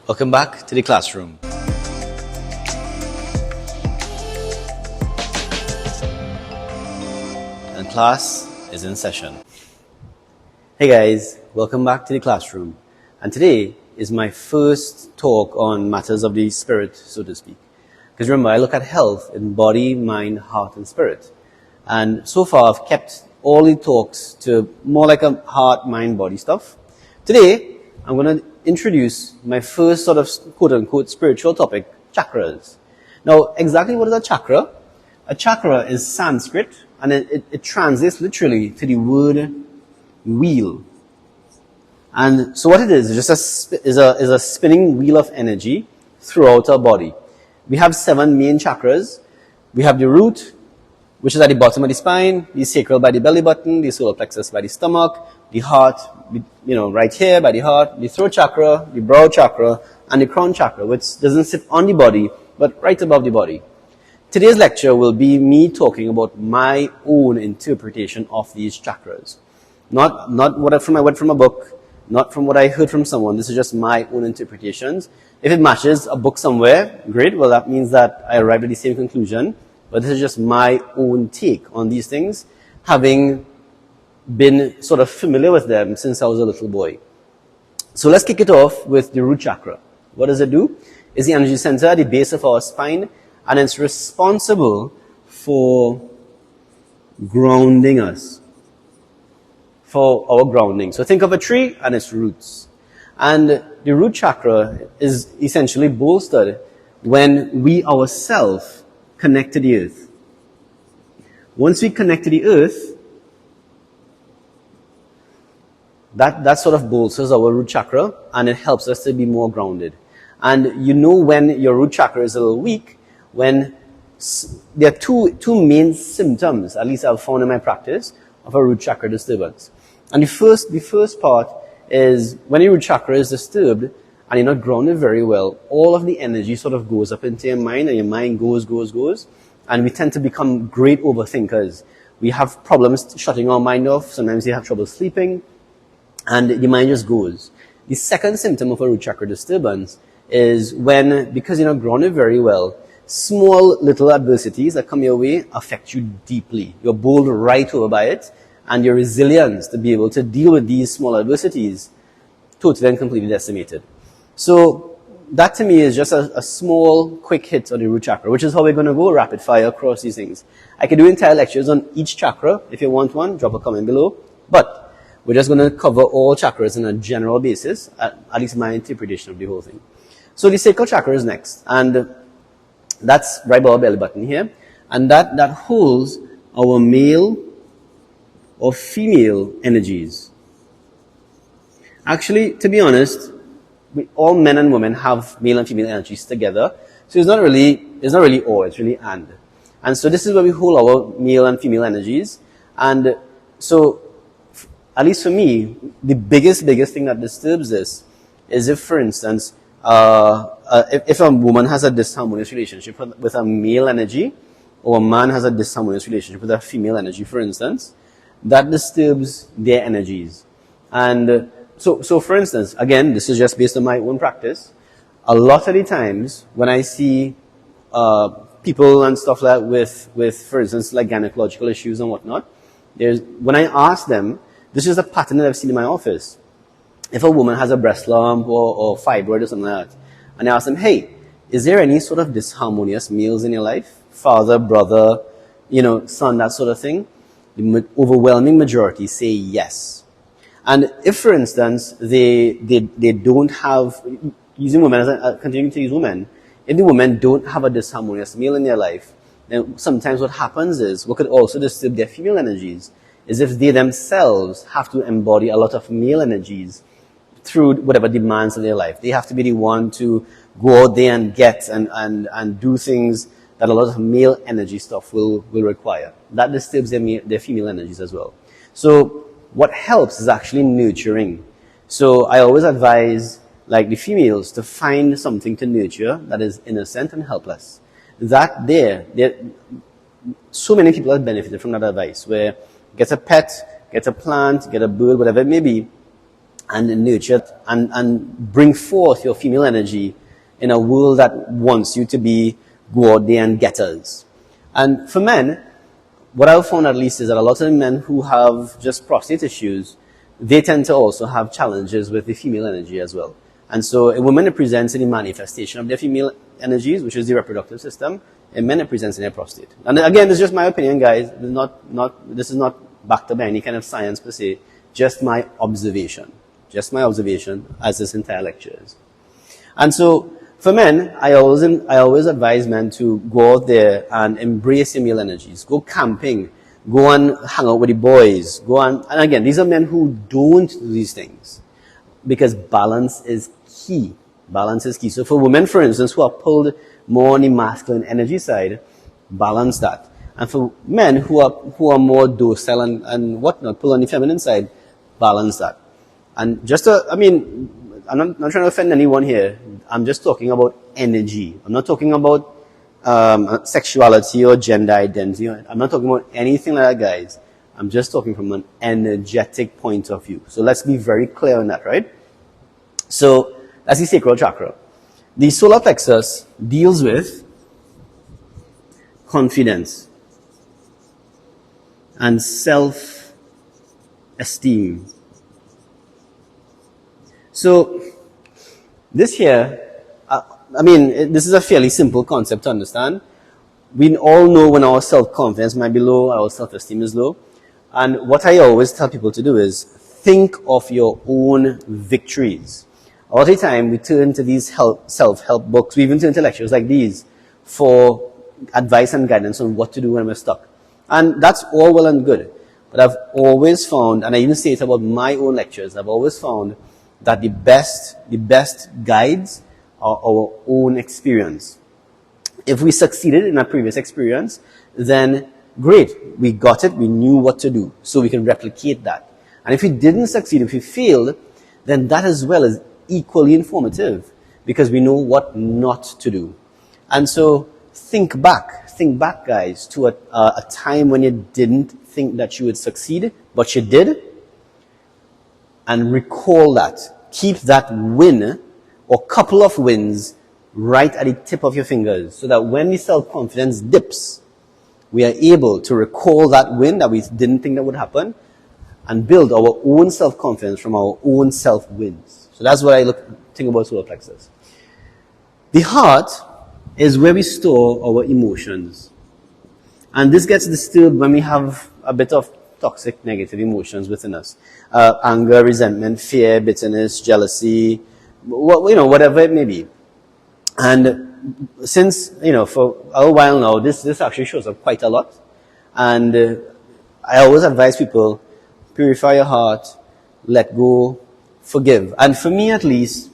Welcome back to the classroom. And class is in session. Hey guys, welcome back to the classroom. And today is my first talk on matters of the spirit, so to speak. Because remember, I look at health in body, mind, heart, and spirit. And so far, I've kept all the talks to more like a heart, mind, body stuff. Today, I'm going to introduce my first sort of quote-unquote spiritual topic, chakras. Now, exactly what is a chakra? A chakra is Sanskrit, and it translates literally to the word wheel. And so what it is just is a spinning wheel of energy throughout our body. We have 7 main chakras. We have the root, which is at the bottom of the spine, the sacral by the belly button, the solar plexus by the stomach, the heart, right here by the heart, the throat chakra, the brow chakra, and the crown chakra, which doesn't sit on the body, but right above the body. Today's lecture will be me talking about my own interpretation of these chakras. Not what I read from a book, not from what I heard from someone. This is just my own interpretations. If it matches a book somewhere, great. Well, that means that I arrived at the same conclusion. But this is just my own take on these things, having been sort of familiar with them since I was a little boy. So let's kick it off with the root chakra. What does it do? It's the energy center at the base of our spine, and it's responsible for grounding us, for our grounding. So think of a tree and its roots. And the root chakra is essentially bolstered when we ourselves connect to the earth. Once we connect to the earth, that sort of bolsters our root chakra, and it helps us to be more grounded. And you know when your root chakra is a little weak, when there are two main symptoms, at least I've found in my practice, of a root chakra disturbance. And the first part is when your root chakra is disturbed and you're not grounded very well, all of the energy sort of goes up into your mind, and your mind goes, and we tend to become great overthinkers. We have problems shutting our mind off. Sometimes you have trouble sleeping, and the mind just goes. The second symptom of a root chakra disturbance is when, because you're not grounded very well, small little adversities that come your way affect you deeply. You're bowled right over by it, and your resilience to be able to deal with these small adversities totally and completely decimated. So that to me is just a small, quick hit on the root chakra, which is how we're going to go rapid fire across these things. I could do entire lectures on each chakra. If you want one, drop a comment below. But we're just going to cover all chakras on a general basis, at least my interpretation of the whole thing. So the sacral chakra is next, and that's right below our belly button here, and that holds our male or female energies. Actually, to be honest, all men and women have male and female energies together. So it's not really or, it's really and. And so this is where we hold our male and female energies. And so, at least for me, the biggest thing that disturbs this is if, for instance, if a woman has a disharmonious relationship with a male energy, or a man has a disharmonious relationship with a female energy, for instance, that disturbs their energies. And so for instance, again, this is just based on my own practice. A lot of the times when I see people and stuff like that with, for instance, like gynecological issues and whatnot, when I ask them, this is a pattern that I've seen in my office. If a woman has a breast lump or fibroid or something like that, and I ask them, hey, is there any sort of disharmonious males in your life? Father, brother, son, that sort of thing? The overwhelming majority say yes. And if, for instance, they don't have, using women as continuing to use women, if the women don't have a disharmonious male in their life, then sometimes what happens is, what could also disturb their female energies, is if they themselves have to embody a lot of male energies through whatever demands of their life. They have to be the one to go out there and get and do things that a lot of male energy stuff will require. That disturbs their female energies as well. So what helps is actually nurturing. So I always advise, like the females, to find something to nurture that is innocent and helpless. So many people have benefited from that advice, where get a pet, get a plant, get a bird, whatever it may be, and nurture it and bring forth your female energy in a world that wants you to be go out there and getters. And for men, what I've found at least is that a lot of men who have just prostate issues, they tend to also have challenges with the female energy as well. And so a woman represents the manifestation of their female energies, which is the reproductive system, and men represents in their prostate. And again, this is just my opinion, guys. This is not backed up by any kind of science per se, just my observation. Just my observation, as this entire lecture is. And so, for men, I always advise men to go out there and embrace their male energies. Go camping. Go and hang out with the boys. And again, these are men who don't do these things. Because balance is key. Balance is key. So for women, for instance, who are pulled more on the masculine energy side, balance that. And for men who are more docile and whatnot, pulled on the feminine side, balance that. And just I'm not trying to offend anyone here. I'm just talking about energy. I'm not talking about sexuality or gender identity. I'm not talking about anything like that, guys. I'm just talking from an energetic point of view. So let's be very clear on that, right? So that's the sacral chakra. The solar plexus deals with confidence and self-esteem. So this here, this is a fairly simple concept to understand. We all know when our self-confidence might be low, our self-esteem is low. And what I always tell people to do is think of your own victories. All the time we turn to these self-help books, we even turn to lectures like these for advice and guidance on what to do when we're stuck. And that's all well and good. But I've always found, and I even say it about my own lectures, I've always found that the best guides are our own experience. If we succeeded in a previous experience, then great, we got it, we knew what to do, so we can replicate that. And if we didn't succeed, if we failed, then that as well is equally informative, because we know what not to do. And so think back guys, to a time when you didn't think that you would succeed, but you did, and recall that. Keep that win or couple of wins right at the tip of your fingers, so that when the self-confidence dips, we are able to recall that win that we didn't think that would happen and build our own self-confidence from our own self-wins. So that's what I think about solar plexus. The heart is where we store our emotions. And this gets disturbed when we have a bit of toxic negative emotions within us. Anger, resentment, fear, bitterness, jealousy, whatever it may be. And since, for a while now, this actually shows up quite a lot. And I always advise people, purify your heart, let go, forgive. And for me at least,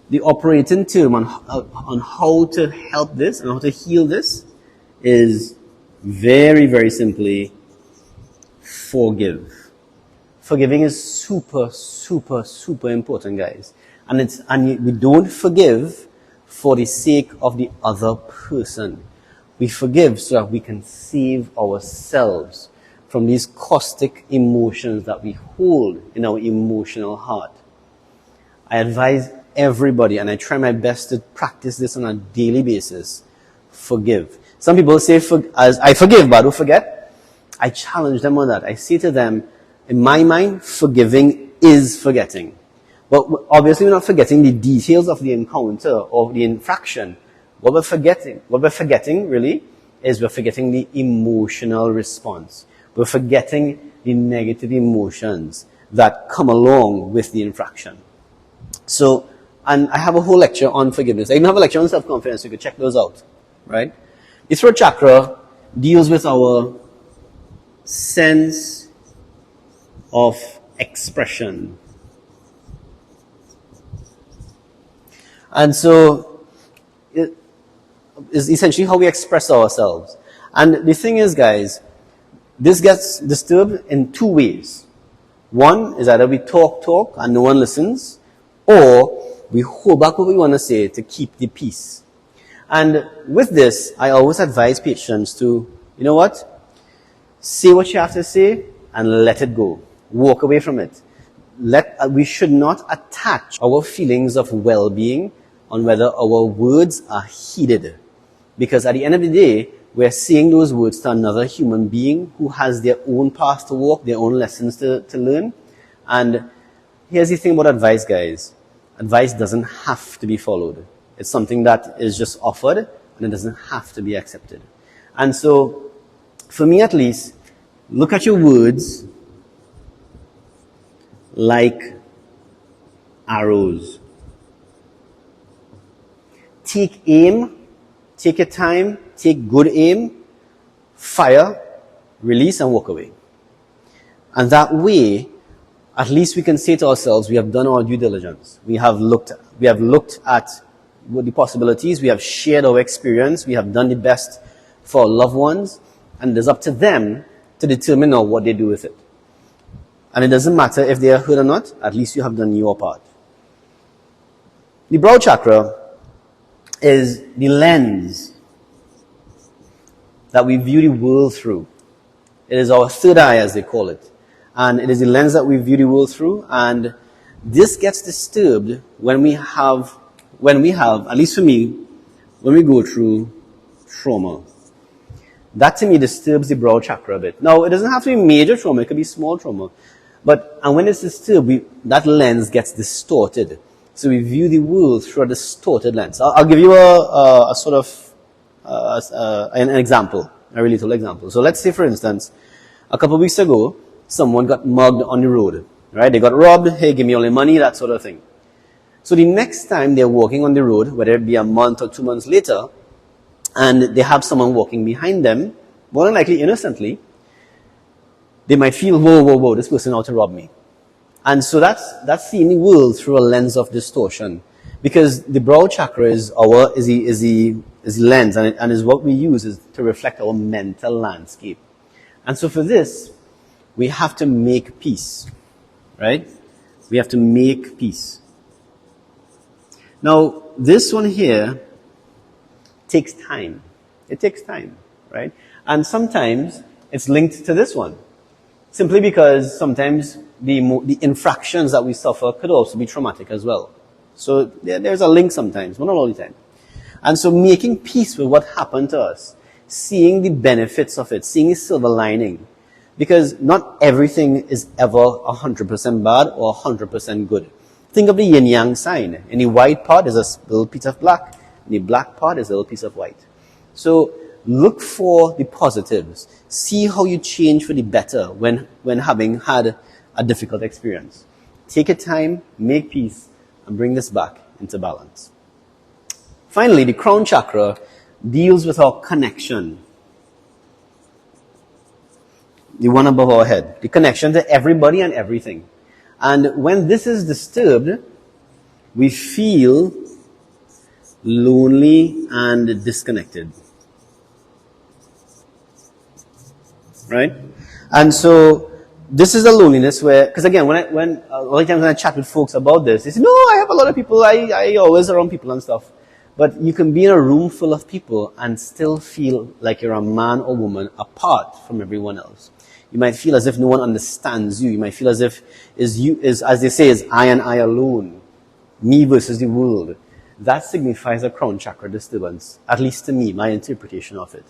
the operating term on how to help this and how to heal this is very, very simply forgive. Forgiving is super, super, super important, guys. And we don't forgive for the sake of the other person. We forgive so that we can save ourselves from these caustic emotions that we hold in our emotional heart. I advise everybody, and I try my best to practice this on a daily basis, forgive. Some people say, I forgive, but I don't forget. I challenge them on that. I say to them, in my mind, forgiving is forgetting. But obviously we're not forgetting the details of the encounter or the infraction. What we're forgetting really, is we're forgetting the emotional response. We're forgetting the negative emotions that come along with the infraction. So, and I have a whole lecture on forgiveness. I even have a lecture on self-confidence, so you can check those out, right? The throat chakra deals with our sense of expression. And so, it is essentially how we express ourselves. And the thing is, guys, this gets disturbed in two ways. One is either we talk and no one listens, or we hold back what we want to say to keep the peace. And with this, I always advise patients to, you know what? Say what you have to say and let it go. Walk away from it. we should not attach our feelings of well-being on whether our words are heeded. Because at the end of the day, we're saying those words to another human being who has their own path to walk, their own lessons to learn. And here's the thing about advice, guys. Advice doesn't have to be followed. It's something that is just offered, and it doesn't have to be accepted. And so, for me at least, look at your words like arrows. Take aim, take your time, take good aim, fire, release, and walk away. And that way, at least we can say to ourselves, we have done our due diligence. We have looked at the possibilities, we have shared our experience, we have done the best for our loved ones, and it's up to them to determine now what they do with it. And it doesn't matter if they are hurt or not, at least you have done your part. The brow chakra is the lens that we view the world through. It is our third eye, as they call it. And it is the lens that we view the world through, and this gets disturbed when we have, at least for me, when we go through trauma. That to me disturbs the brow chakra a bit. Now, it doesn't have to be major trauma, it could be small trauma. And when it's disturbed, that lens gets distorted. So we view the world through a distorted lens. I'll give you a sort of an example, a really little example. So let's say, for instance, a couple of weeks ago, someone got mugged on the road, right? They got robbed, hey, give me all your money, that sort of thing. So the next time they're walking on the road, whether it be a month or 2 months later, and they have someone walking behind them, more than likely innocently, they might feel, whoa, this person out to rob me. And so that's seeing the world through a lens of distortion. Because the brow chakra is the lens, and is what we use is to reflect our mental landscape. And so for this, we have to make peace, right? We have to make peace. Now, this one here takes time. It takes time, right? And sometimes it's linked to this one. Simply because sometimes the infractions that we suffer could also be traumatic as well. So there's a link sometimes, but not all the time. And so making peace with what happened to us, seeing the benefits of it, seeing the silver lining, because not everything is ever 100% bad or 100% good. Think of the yin-yang sign. In the white part is a little piece of black, in the black part is a little piece of white. So look for the positives. See how you change for the better when having had a difficult experience. Take your time, make peace, and bring this back into balance. Finally, the crown chakra deals with our connection. The one above our head. The connection to everybody and everything. And when this is disturbed, we feel lonely and disconnected. Right? And so, this is the loneliness where, because again, when a lot of times when I chat with folks about this, they say, no, I have a lot of people, I always around people and stuff. But you can be in a room full of people and still feel like you're a man or woman apart from everyone else. You might feel as if no one understands you. You might feel as if as they say, is I and I alone. Me versus the world. That signifies a crown chakra disturbance. At least to me, my interpretation of it.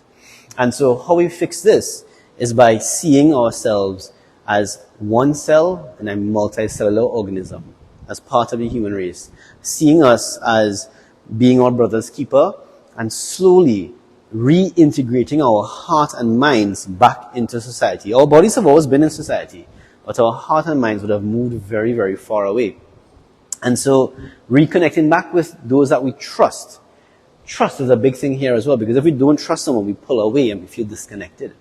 And so how we fix this is by seeing ourselves as one cell in a multicellular organism, as part of the human race. Seeing us as being our brother's keeper, and slowly reintegrating our heart and minds back into society. Our bodies have always been in society, but our heart and minds would have moved very, very far away. And so, reconnecting back with those that we trust. Trust is a big thing here as well, because if we don't trust someone, we pull away and we feel disconnected.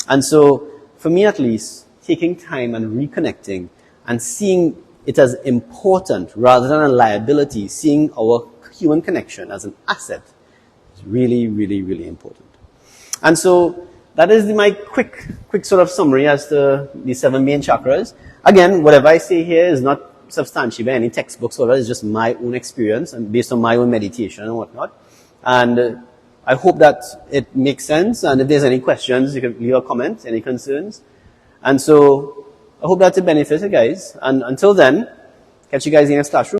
And so, for me at least, taking time and reconnecting and seeing it as important rather than a liability, seeing our human connection as an asset, is really, really, really important. And so, that is my quick sort of summary as to the 7 main chakras. Again, whatever I say here is not substantiated by any textbooks or whatever, it's just my own experience and based on my own meditation and whatnot. And I hope that it makes sense, and if there's any questions, you can leave a comment, any concerns. And so, I hope that's a benefit, guys. And until then, catch you guys in the next classroom.